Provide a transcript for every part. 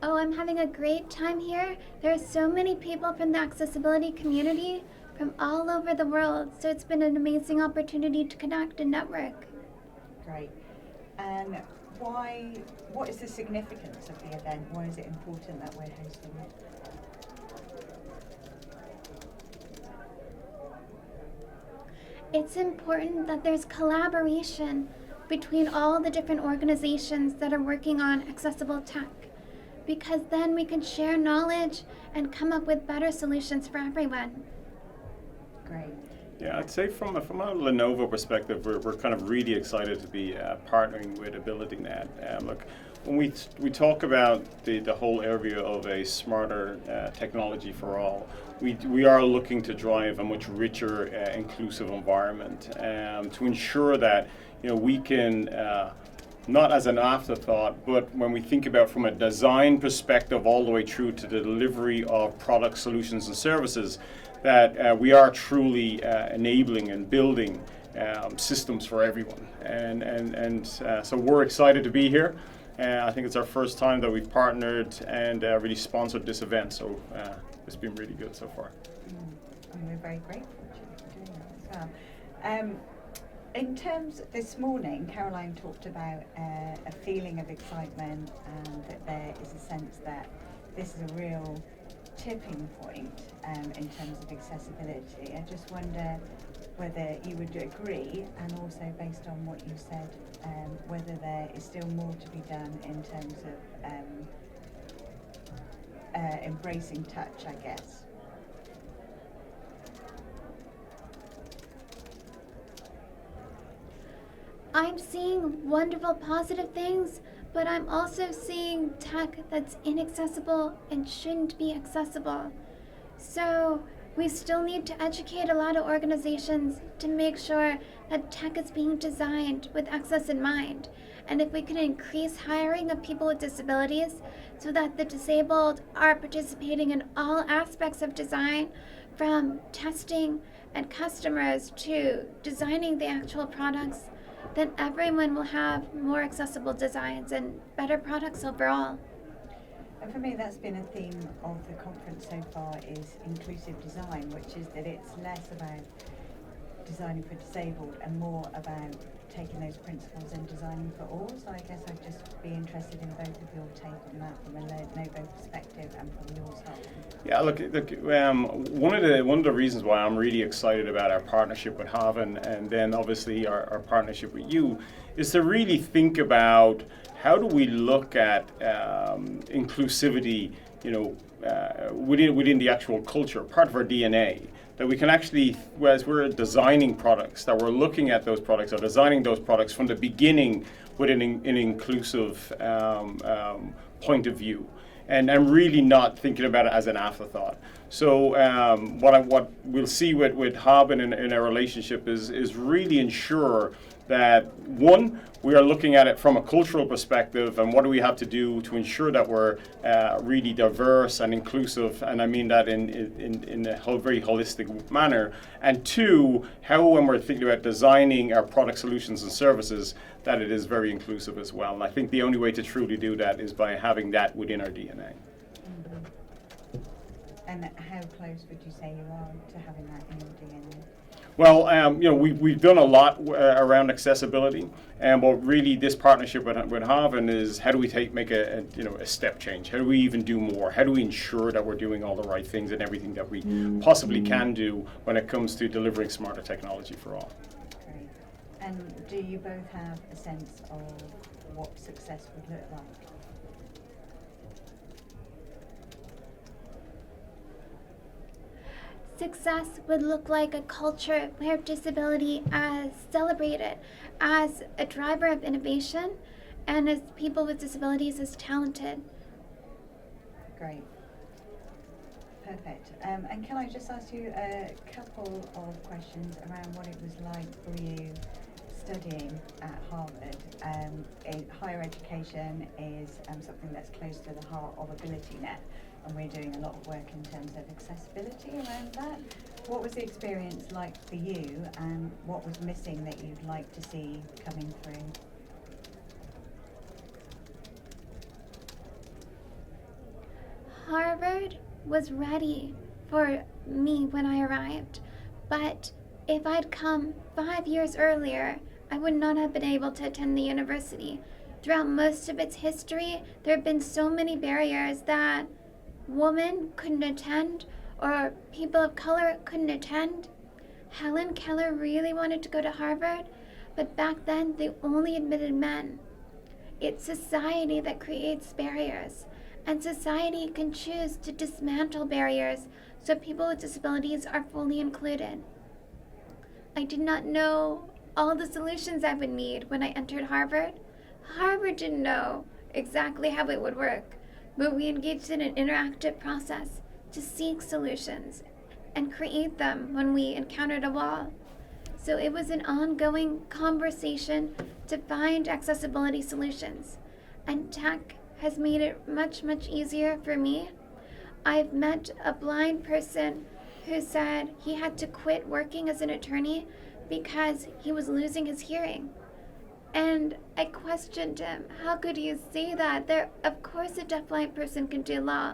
Oh, I'm having a great time here. There are so many people from the accessibility community from all over the world, so it's been an amazing opportunity to connect and network. Great. And what is the significance of the event? Why is it important that we're hosting it? It's important that there's collaboration between all the different organizations that are working on accessible tech, because then we can share knowledge and come up with better solutions for everyone. Great. Yeah, I'd say from a Lenovo perspective, we're kind of really excited to be partnering with AbilityNet. Look, when we talk about the whole area of a smarter technology for all, we are looking to drive a much richer, inclusive environment to ensure that we can. Not as an afterthought, but when we think about from a design perspective all the way through to the delivery of products, solutions, and services, that we are truly enabling and building systems for everyone. And so we're excited to be here. I think it's our first time that we've partnered and really sponsored this event, so it's been really good so far. And we're very grateful for doing that as well. In terms, this morning, Caroline talked about a feeling of excitement and that there is a sense that this is a real tipping point in terms of accessibility. I just wonder whether you would agree, and also based on what you said, whether there is still more to be done in terms of embracing touch, I guess. I'm seeing wonderful positive things, but I'm also seeing tech that's inaccessible and shouldn't be accessible. So we still need to educate a lot of organizations to make sure that tech is being designed with access in mind. And if we can increase hiring of people with disabilities so that the disabled are participating in all aspects of design, from testing and customers to designing the actual products, then everyone will have more accessible designs and better products overall. And for me, that's been a theme of the conference so far, is inclusive design, which is that it's less about designing for disabled and more about taking those principles and designing for all. So I guess I'd just be interested in both of your take on that from a Lenovo perspective and from your side. Yeah, look. One of the reasons why I'm really excited about our partnership with Haben, and then obviously our partnership with you, is to really think about how do we look at inclusivity, within the actual culture, part of our DNA. That we can actually, as we're designing products, that we're looking at those products or designing those products from the beginning with an inclusive point of view. And I'm really not thinking about it as an afterthought. So what we'll see with Haben in our relationship is really ensure that, one, we are looking at it from a cultural perspective, and what do we have to do to ensure that we're really diverse and inclusive, and I mean that in a very holistic manner. And two, how when we're thinking about designing our product solutions and services, that it is very inclusive as well. And I think the only way to truly do that is by having that within our DNA. Mm-hmm. And how close would you say you are to having that in your DNA? Well, we've done a lot around accessibility, but really this partnership with Haben is how do we make a step change? How do we even do more? How do we ensure that we're doing all the right things and everything that we possibly can do when it comes to delivering smarter technology for all? Great. And do you both have a sense of what success would look like? Success would look like a culture where disability is celebrated as a driver of innovation and as people with disabilities as talented. Great. Perfect. And can I just ask you a couple of questions around what it was like for you studying at Harvard? Higher education is something that's close to the heart of AbilityNet, and we're doing a lot of work in terms of accessibility around that. What was the experience like for you, and what was missing that you'd like to see coming through? Harvard was ready for me when I arrived, but if I'd come 5 years earlier, I would not have been able to attend the university. Throughout most of its history, there have been so many barriers that women couldn't attend or people of color couldn't attend. Helen Keller really wanted to go to Harvard, but back then they only admitted men. It's society that creates barriers, and society can choose to dismantle barriers so people with disabilities are fully included. I did not know all the solutions I would need when I entered Harvard. Harvard didn't know exactly how it would work, but we engaged in an interactive process to seek solutions and create them when we encountered a wall. So it was an ongoing conversation to find accessibility solutions, and tech has made it much, much easier for me. I've met a blind person who said he had to quit working as an attorney because he was losing his hearing. And I questioned him, how could you say that? Of course a deafblind person can do law.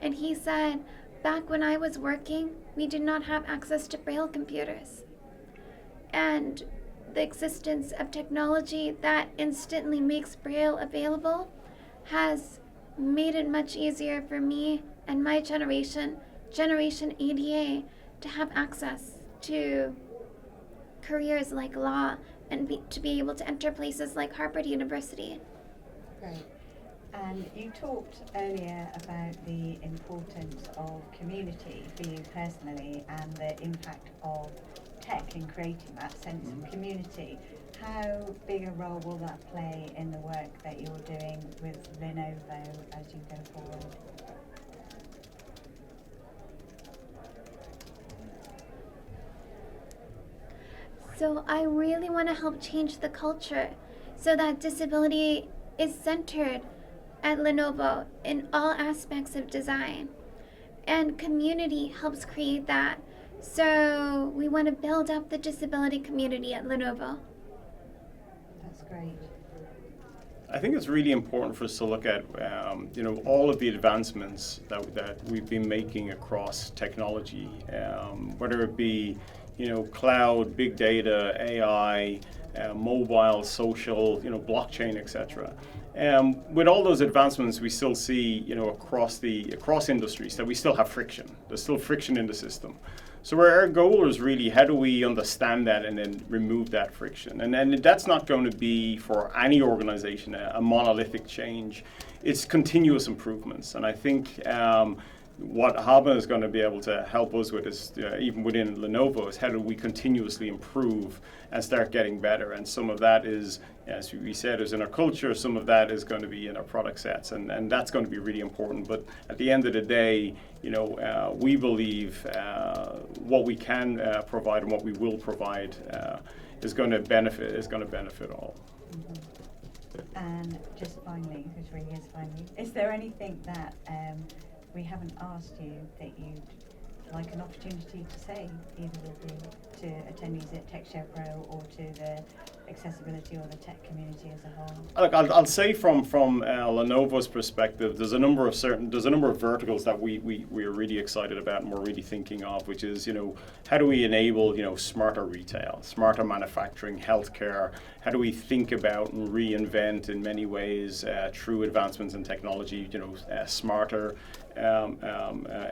And he said, back when I was working, we did not have access to Braille computers. And the existence of technology that instantly makes Braille available has made it much easier for me and my generation, Generation ADA, to have access to careers like law and to be able to enter places like Harvard University. Great. And you talked earlier about the importance of community for you personally and the impact of tech in creating that sense of community. How big a role will that play in the work that you're doing with Lenovo as you go forward? So I really want to help change the culture so that disability is centered at Lenovo in all aspects of design. And community helps create that. So we want to build up the disability community at Lenovo. That's great. I think it's really important for us to look at, all of the advancements that we've been making across technology, whether it be, cloud, big data, AI, mobile, social, blockchain, etc. With all those advancements, we still see, across industries that we still have friction. There's still friction in the system. So our goal is really how do we understand that and then remove that friction? And that's not going to be for any organization a monolithic change. It's continuous improvements. And I think what Haben is going to be able to help us with is, even within Lenovo, is how do we continuously improve and start getting better. And some of that is, as we said, is in our culture. Some of that is going to be in our product sets. And that's going to be really important. But at the end of the day, we believe what we can provide and what we will provide is going to benefit all. Mm-hmm. And just finally, which really is finally, is there anything that we haven't asked you that you'd like an opportunity to say, either to attendees at TechShare Pro or to the accessibility or the tech community as a whole? Look, I'll say from Lenovo's perspective, there's a number of verticals that we are really excited about and we're really thinking of, which is, how do we enable, smarter retail, smarter manufacturing, healthcare? How do we think about and reinvent in many ways through advancements in technology, smarter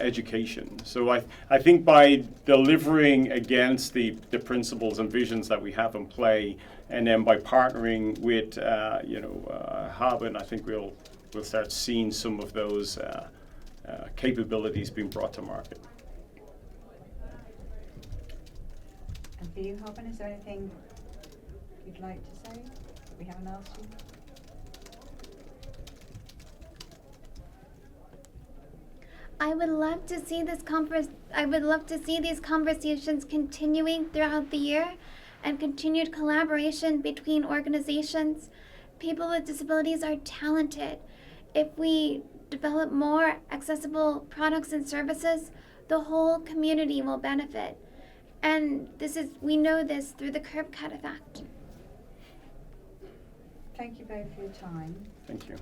education? So I think by delivering against the principles and visions that we have in play, and then by partnering with Haben, I think we'll start seeing some of those capabilities being brought to market. And for you, Haben, is there anything you'd like to say that we haven't asked you? I would love to see these conversations continuing throughout the year, and continued collaboration between organizations. People with disabilities are talented. If we develop more accessible products and services, the whole community will benefit. And we know this through the curb cut effect. Thank you both for your time. Thank you.